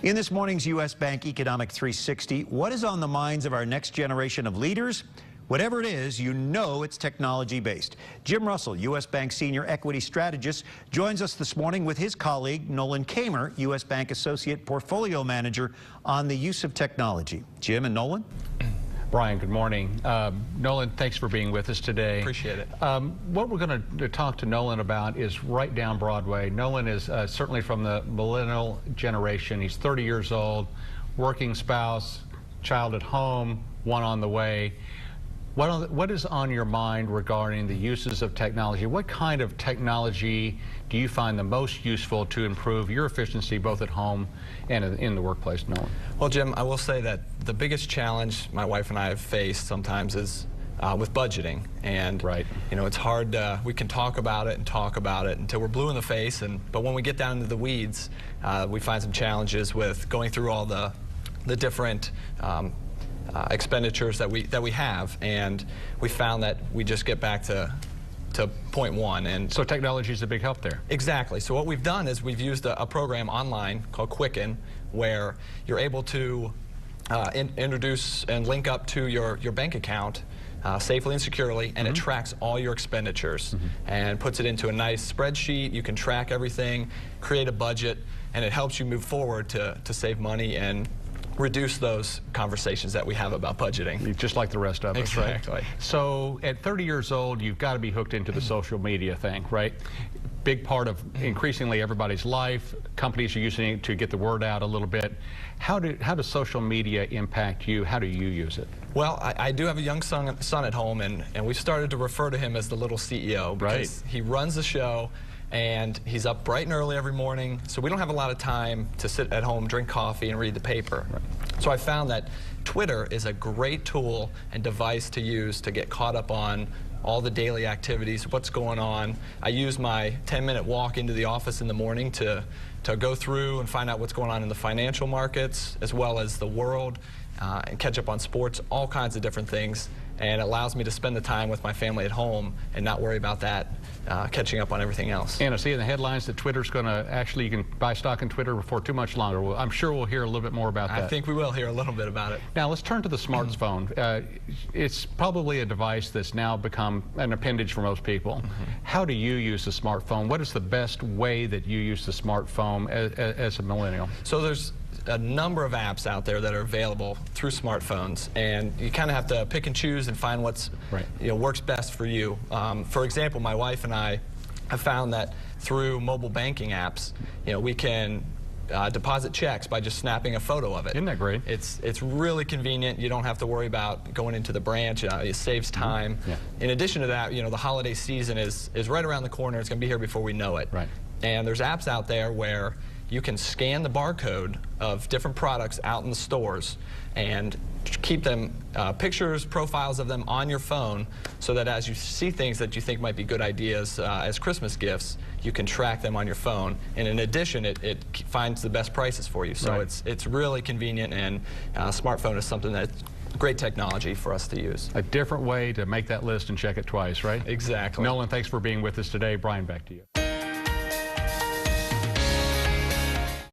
In this morning's U.S. Bank Economic 360, what is on the minds of our next generation of leaders? Whatever it is, you know it's technology-based. Jim Russell, U.S. Bank Senior Equity Strategist, joins us this morning with his colleague, Nolan Kamer, U.S. Bank Associate Portfolio Manager, on the use of technology. Jim and Nolan? Brian, good morning. Nolan, thanks for being with us today. Appreciate it. What we're going to talk to Nolan about is right down Broadway. Nolan is certainly from the millennial generation. He's 30 years old, working spouse, child at home, one on the way. What is on your mind regarding the uses of technology? What kind of technology do you find the most useful to improve your efficiency both at home and in the workplace, Nolan? Well, Jim, I will say that the biggest challenge my wife and I have faced sometimes is with budgeting. And, you know, it's hard. We can talk about it until we're blue in the face. But when we get down into the weeds, we find some challenges with going through all the different expenditures that we have, and we found that we just get back to point one. And so technology is a big help there. Exactly. So what we've done is we've used a program online called Quicken, where you're able to introduce and link up to your bank account safely and securely, and it tracks all your expenditures and puts it into a nice spreadsheet. You can track everything, create a budget, and it helps you move forward to save money and reduce those conversations that we have about budgeting. Just like the rest of us, exactly. Right? So at 30 years old, you've got to be hooked into the social media thing, right? Big part of increasingly everybody's life. Companies are using it to get the word out a little bit. How does social media impact you? How do you use it? Well, I do have a young son at home, and we've started to refer to him as the little CEO because he runs the show. And he's up bright and early every morning, so we don't have a lot of time to sit at home, drink coffee, and read the paper. So I found that Twitter is a great tool and device to use to get caught up on all the daily activities, what's going on. I use my 10-minute walk into the office in the morning to go through and find out what's going on in the financial markets, as well as the world, and catch up on sports, all kinds of different things. And it allows me to spend the time with my family at home and not worry about that, catching up on everything else. And I see in the headlines that Twitter's going to you can buy stock in Twitter for too much longer. Well, I'm sure we'll hear a little bit more about that. I think we will hear a little bit about it. Now let's turn to the smartphone. It's probably a device that's now become an appendage for most people. How do you use the smartphone? What is the best way that you use the smartphone as a millennial? So there's a number of apps out there that are available through smartphones, and you kind of have to pick and choose and find what's works best for you. For example, my wife and I have found that through mobile banking apps, we can deposit checks by just snapping a photo of it. Isn't that great? It's really convenient. You don't have to worry about going into the branch. It saves time. In addition to that, the holiday season is right around the corner. It's going to be here before we know it. And there's apps out there where you can scan the barcode of different products out in the stores and keep them, pictures, profiles of them on your phone, so that as you see things that you think might be good ideas as Christmas gifts, you can track them on your phone. And in addition, it finds the best prices for you. So it's really convenient, and smartphone is something that's great technology for us to use. A different way to make that list and check it twice, right? Exactly. Nolan, thanks for being with us today. Brian, back to you.